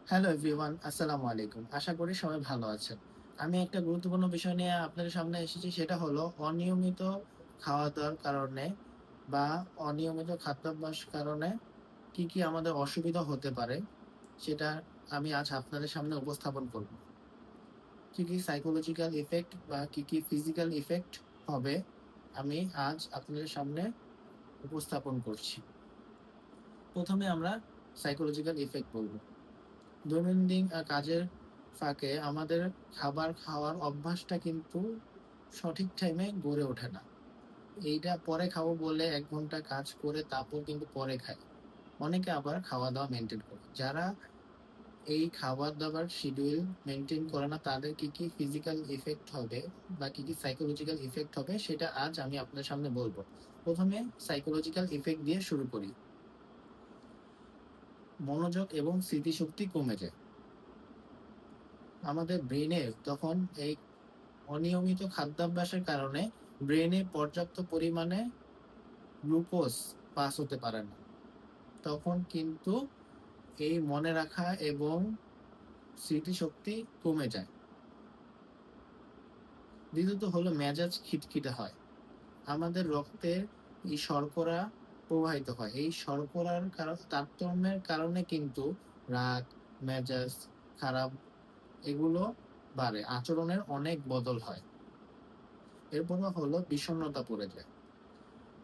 Hello everyone, আসসালামু আলাইকুম। আশা করি সবাই ভালো আছেন। আমি একটা গুরুত্বপূর্ণ বিষয় নিয়ে আপনাদের সামনে এসেছি, সেটা হলো অনিয়মিত খাওয়া-দাওয়ার কারণে বা অনিয়মিত খাদ্যাভ্যাস কারণে কি আমাদের অসুবিধা হতে পারে, সেটা আমি আজ আপনাদের সামনে উপস্থাপন করব। কি সাইকোলজিক্যাল ইফেক্ট বা কি ফিজিক্যাল ইফেক্ট হবে, আমি আজ আপনাদের সামনে উপস্থাপন করছি। ১ম এ আমরা সাইকোলজিক্যাল ইফেক্ট বলব। দৈনন্দিন কাজের ফাঁকে আমাদের খাবার খাওয়ার অভ্যাসটা কিন্তু সঠিক টাইমে গড়ে ওঠে না। এইটা পরে খাবো বলে ১ ঘন্টা কাজ করে তারপর কিন্তু পরে খাই। অনেকে আবার খাওয়া-দাওয়া মেইনটেইন করে। যারা এই খাবার-দাবার শিডিউল মেইনটেইন করে না, তাদের কি ফিজিক্যাল ইফেক্ট হবে বা কি সাইকোলজিক্যাল ইফেক্ট হবে, সেটা আজ আমি আপনাদের সামনে বলব। ১ম এ সাইকোলজিক্যাল ইফেক্ট দিয়ে শুরু করি। মনোযোগ এবং স্মৃতিশক্তি কমে যায়। আমাদের ব্রেইনের তখন এই অনিয়মিত খাদ্যাভ্যাসের কারণে ব্রেইনে পর্যাপ্ত পরিমাণে গ্লুকোজ পাস হতে পারে না। তখন কিন্তু এই মনে রাখা এবং স্মৃতিশক্তি কমে যায়। দ্বিতীয়ত হলো মেজাজ খিটখিটে হয়। আমাদের রক্তে এই শর্করা প্রবাহিত হয়। এই শর্করার তারতম্যের কারণে কিন্তু রাগ, মেজাজ খারাপ এগুলো বাড়ে। আচরণের অনেক বদল হয়। এরপরে হলো বিষণ্ণতা পড়ে যায়।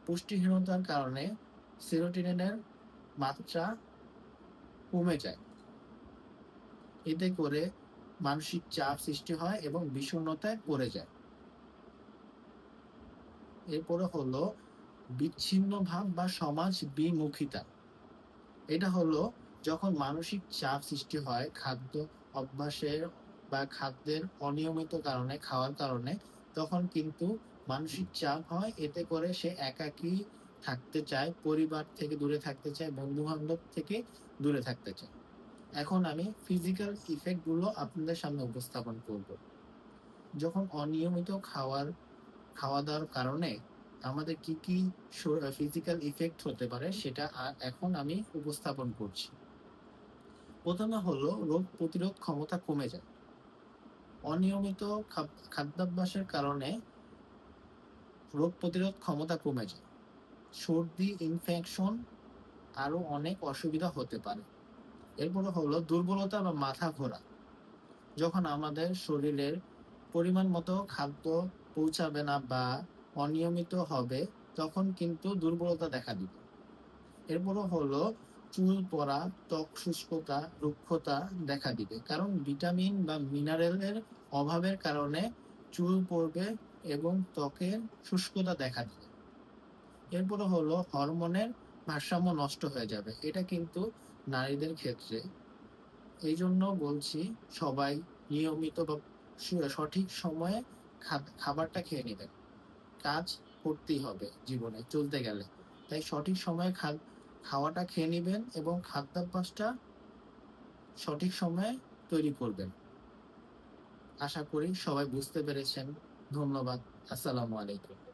পুষ্টিহীনতার কারণে সেরোটোনিনের মাত্রা কমে যায়। এতে করে মানসিক চাপ সৃষ্টি হয় এবং বিষণ্ণতায় পড়ে যায়। এরপরে হলো বিচ্ছিন্ন ভাব বা সমাজ বিমুখিতা। এটা হলো যখন মানসিক চাপ সৃষ্টি হয় খাদ্য অভ্যাসের বা খাদ্যের অনিয়মিত কারণে, খাওয়ার কারণে, তখন কিন্তু মানসিক চাপ হয়। এতে করে সে একাকী থাকতে চায়, পরিবার থেকে দূরে থাকতে চায়, বন্ধু-বান্ধব থেকে দূরে থাকতে চায়। এখন আমি ফিজিক্যাল ইফেক্ট গুলো আপনাদের সামনে উপস্থাপন করব। যখন অনিয়মিত খাওয়া-দাওয়ার কারণে আমাদের কি ফিজিক্যাল ইফেক্ট হতে পারে, সেটা এখন আমি উপস্থাপন করছি। ১ম এ হলো রোগ প্রতিরোধ ক্ষমতা কমে যায়। অনিয়মিত খাদ্যাভ্যাসের কারণে রোগ প্রতিরোধ ক্ষমতা কমে যায়। সর্দি, ইনফেকশন আরো অনেক অসুবিধা হতে পারে। এরপরে হলো দুর্বলতা বা মাথা ঘোরা। যখন আমাদের শরীরের পরিমাণ মতো খাদ্য পৌঁছাবে না বা অনিয়মিত হবে, তখন কিন্তু দুর্বলতা দেখা দিবে। এরপরও হলো চুল পড়া, ত্বক শুষ্কতা, রুক্ষতা দেখা দিবে। কারণ ভিটামিন বা মিনারেলের অভাবের কারণে চুল পড়বে এবং ত্বকের শুষ্কতা দেখা দিবে। এরপরে হলো হরমোনের ভারসাম্য নষ্ট হয়ে যাবে। এটা কিন্তু নারীদের ক্ষেত্রে। এইজন্য বলছি, সবাই নিয়মিত বা সঠিক সময়ে খাবারটা খেয়ে নিবেন। কাজ করতেই হবে জীবনে চলতে গেলে। তাই সঠিক সময়ে খাওয়াটা খেয়ে নিবেন এবং খাদ্যাভ্যাসটা সঠিক সময়ে তৈরি করবেন। আশা করি সবাই বুঝতে পেরেছেন। ধন্যবাদ। আসসালামু আলাইকুম।